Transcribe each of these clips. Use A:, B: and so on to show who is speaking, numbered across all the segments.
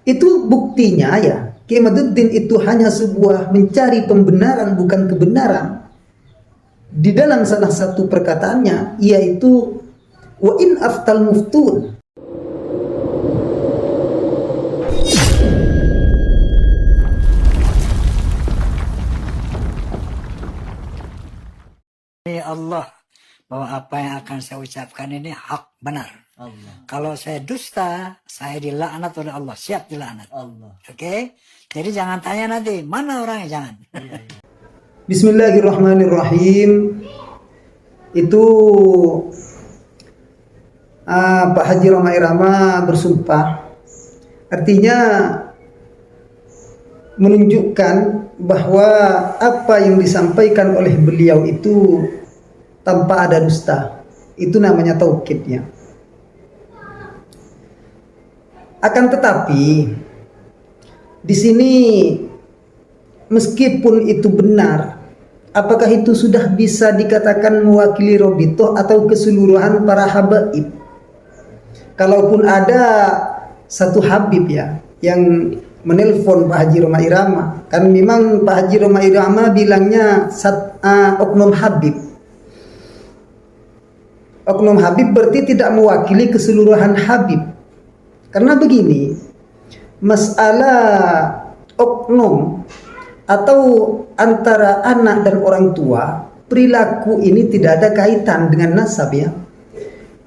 A: Itu buktinya ya, Kiai Maduddin itu hanya sebuah mencari pembenaran bukan kebenaran. Di dalam salah satu perkataannya yaitu wa in aftal muftun.
B: Allah bahwa apa yang akan saya ucapkan ini hak benar.
C: Allah.
B: Kalau saya dusta, saya dilaknat oleh Allah, siap dilaknat.
C: Allah.
B: Oke? Jadi jangan tanya nanti mana orangnya, jangan.
A: Bismillahirrahmanirrahim. Itu Pak Haji Rhoma Irama bersumpah, artinya menunjukkan bahwa apa yang disampaikan oleh beliau itu tanpa ada dusta. Itu namanya taukidnya. Akan tetapi di sini meskipun itu benar, apakah itu sudah bisa dikatakan mewakili Robitoh atau keseluruhan para habaib? Kalaupun ada satu habib ya yang menelpon Pak Haji Rhoma Irama, kan memang Pak Haji Rhoma Irama bilangnya oknum habib. Oknum habib berarti tidak mewakili keseluruhan habib. Karena begini, masalah oknum atau antara anak dan orang tua, perilaku ini tidak ada kaitan dengan nasab ya.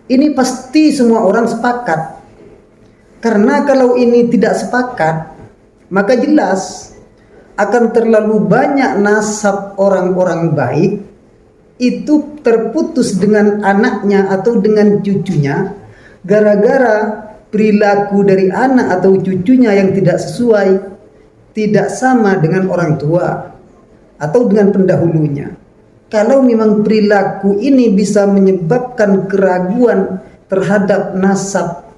A: Ini pasti semua orang sepakat. Karena kalau ini tidak sepakat, maka jelas akan terlalu banyak nasab orang-orang baik itu terputus dengan anaknya atau dengan cucunya gara-gara perilaku dari anak atau cucunya yang tidak sesuai, tidak sama dengan orang tua atau dengan pendahulunya. Kalau memang perilaku ini bisa menyebabkan keraguan terhadap nasab,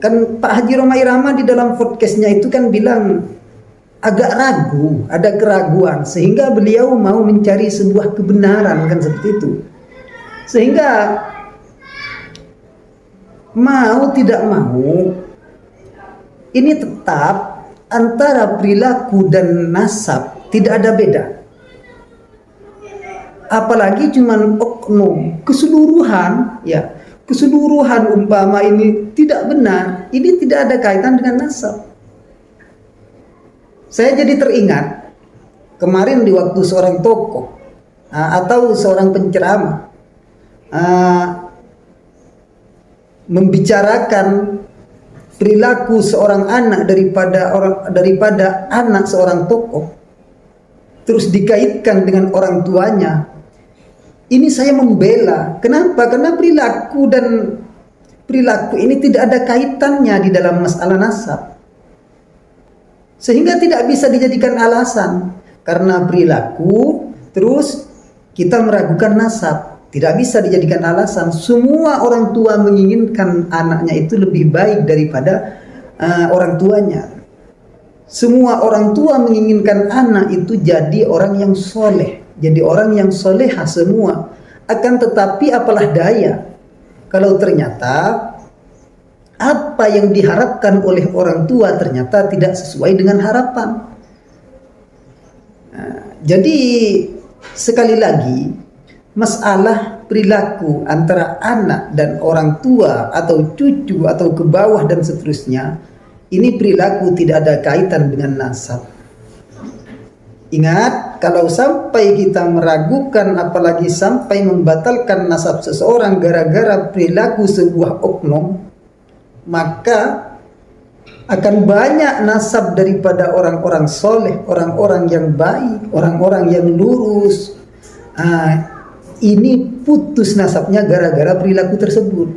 A: kan Pak Haji Rhoma Irama di dalam podcastnya itu kan bilang agak ragu, ada keraguan, sehingga beliau mau mencari sebuah kebenaran, kan seperti itu. Sehingga mau tidak mau ini tetap antara perilaku dan nasab tidak ada beda. Apalagi cuman oknum, keseluruhan ya, keseluruhan umpama ini tidak benar, ini tidak ada kaitan dengan nasab. Saya jadi teringat kemarin di waktu seorang tokoh atau seorang penceramah membicarakan perilaku seorang anak daripada anak seorang tokoh, terus dikaitkan dengan orang tuanya. Ini saya membela. Kenapa? Karena perilaku ini tidak ada kaitannya di dalam masalah nasab, sehingga tidak bisa dijadikan alasan. Karena perilaku terus kita meragukan nasab, tidak bisa dijadikan alasan. Semua orang tua menginginkan anaknya itu lebih baik daripada orang tuanya. Semua orang tua menginginkan anak itu jadi orang yang soleh, jadi orang yang soleha semua. Akan tetapi apalah daya kalau ternyata apa yang diharapkan oleh orang tua ternyata tidak sesuai dengan harapan. Jadi sekali lagi, masalah perilaku antara anak dan orang tua atau cucu atau ke bawah dan seterusnya, ini perilaku tidak ada kaitan dengan nasab. Ingat, kalau sampai kita meragukan apalagi sampai membatalkan nasab seseorang gara-gara perilaku sebuah oknum, maka akan banyak nasab daripada orang-orang soleh, orang-orang yang baik, orang-orang yang lurus. Ini putus nasabnya gara-gara perilaku tersebut.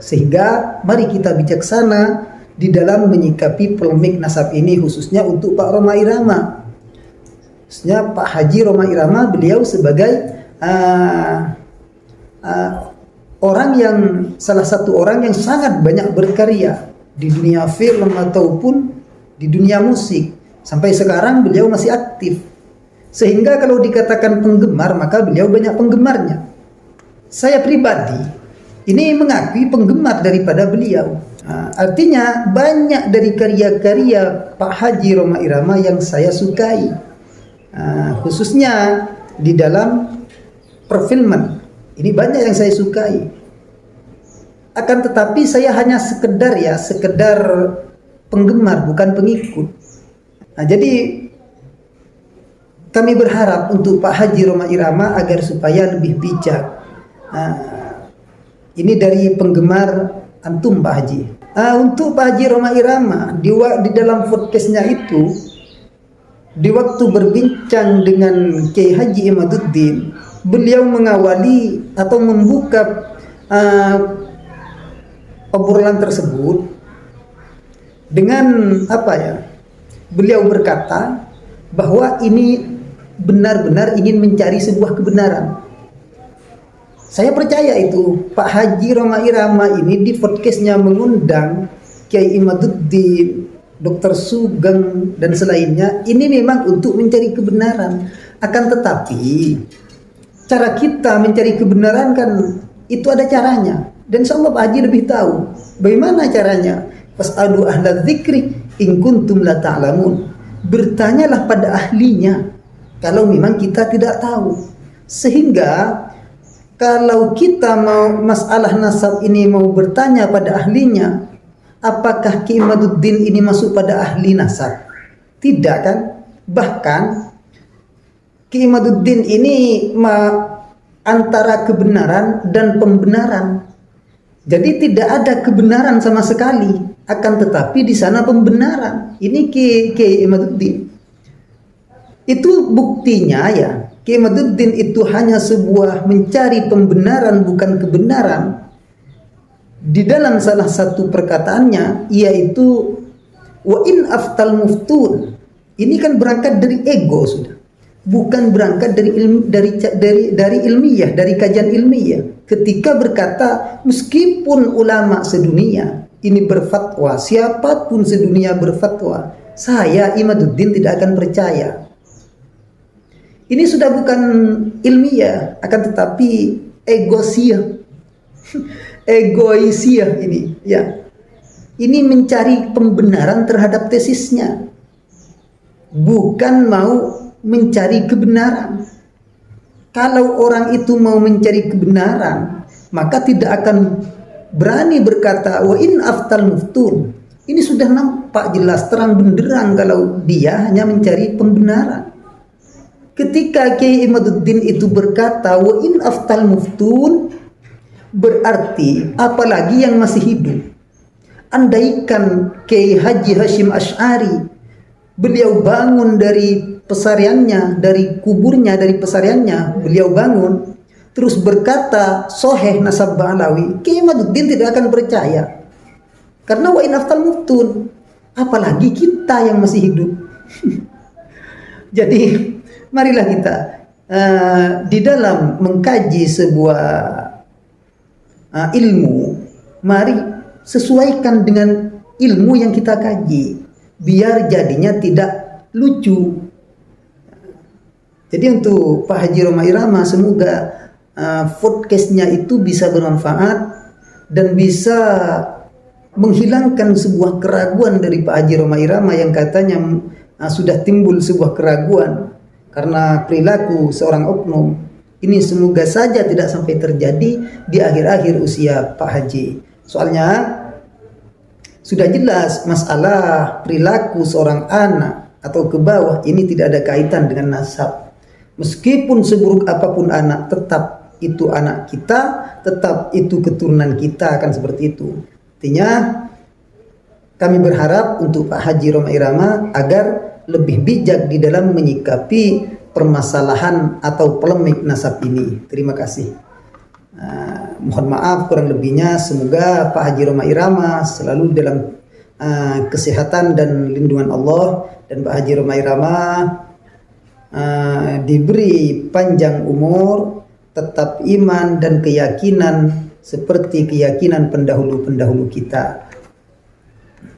A: Sehingga mari kita bijaksana di dalam menyikapi polemik nasab ini, khususnya untuk Pak Rhoma Irama. Khususnya Pak Haji Rhoma Irama, beliau sebagai orang yang salah satu orang yang sangat banyak berkarya di dunia film ataupun di dunia musik. Sampai sekarang beliau masih aktif. Sehingga kalau dikatakan penggemar, maka beliau banyak penggemarnya. Saya pribadi ini mengakui penggemar daripada beliau. Artinya banyak dari karya-karya Pak Haji Rhoma Irama yang saya sukai, khususnya di dalam perfilman. Ini banyak yang saya sukai. Akan tetapi saya hanya sekedar penggemar, bukan pengikut. Jadi kami berharap untuk Pak Haji Rhoma Irama agar supaya lebih bijak. Ini dari penggemar antum Pak Haji. Untuk Pak Haji Rhoma Irama di dalam podcastnya itu, di waktu berbincang dengan Kiai Haji Imaduddin, beliau mengawali atau membuka obrolan tersebut dengan beliau berkata bahwa ini benar-benar ingin mencari sebuah kebenaran. Saya percaya itu Pak Haji Rhoma Irama ini di podcastnya mengundang Kiai Imaduddin, Dr. Sugeng dan selainnya, ini memang untuk mencari kebenaran. Akan tetapi cara kita mencari kebenaran kan itu ada caranya, dan insya Allah Pak Haji lebih tahu bagaimana caranya. Fas'alu ahla dzikri in kuntum la ta'lamun. Bertanyalah pada ahlinya kalau memang kita tidak tahu. Sehingga kalau kita mau masalah nasab ini mau bertanya pada ahlinya, apakah Ki Imaduddin ini masuk pada ahli nasab? Tidak kan? Bahkan Ki Imaduddin ini antara kebenaran dan pembenaran. Jadi tidak ada kebenaran sama sekali, akan tetapi di sana pembenaran. Ini Ki Imaduddin. Itu buktinya ya, Ki Imaduddin itu hanya sebuah mencari pembenaran bukan kebenaran. Di dalam salah satu perkataannya yaitu wa in aftal muftun. Ini kan berangkat dari ego sudah. Bukan berangkat dari ilmiah, dari kajian ilmiah. Ketika berkata meskipun ulama sedunia ini berfatwa, siapapun sedunia berfatwa, saya Imaduddin tidak akan percaya. Ini sudah bukan ilmiah, akan tetapi egoisia ini, ya. Ini mencari pembenaran terhadap tesisnya, bukan mau mencari kebenaran. Kalau orang itu mau mencari kebenaran, maka tidak akan berani berkata wa in aftal muftun. Ini sudah nampak jelas terang benderang kalau dia hanya mencari pembenaran. Ketika Kiai Imaduddin itu berkata wa in aftal muftun, berarti apalagi yang masih hidup. Andaikan Kiai Haji Hashim Asy'ari beliau bangun dari pesariannya, dari kuburnya, dari pesariannya, beliau bangun terus berkata soheh nasab Ba'alawi, Kiai Imaduddin tidak akan percaya. Karena wa in aftal muftun, apalagi kita yang masih hidup. Jadi marilah kita di dalam mengkaji sebuah ilmu, mari sesuaikan dengan ilmu yang kita kaji, biar jadinya tidak lucu. Jadi untuk Pak Haji Rhoma Irama, semoga podcastnya itu bisa bermanfaat dan bisa menghilangkan sebuah keraguan dari Pak Haji Rhoma Irama yang katanya sudah timbul sebuah keraguan karena perilaku seorang oknum. Ini semoga saja tidak sampai terjadi di akhir-akhir usia Pak Haji. Soalnya sudah jelas masalah perilaku seorang anak atau ke bawah ini tidak ada kaitan dengan nasab. Meskipun seburuk apapun anak, tetap itu anak kita, tetap itu keturunan kita, akan seperti itu. Artinya kami berharap untuk Pak Haji Rhoma Irama agar lebih bijak di dalam menyikapi permasalahan atau polemik nasab ini. Terima kasih. Mohon maaf kurang lebihnya. Semoga Pak Haji Rhoma Irama selalu dalam kesehatan dan lindungan Allah, dan Pak Haji Rhoma Irama diberi panjang umur, tetap iman dan keyakinan seperti keyakinan pendahulu-pendahulu kita.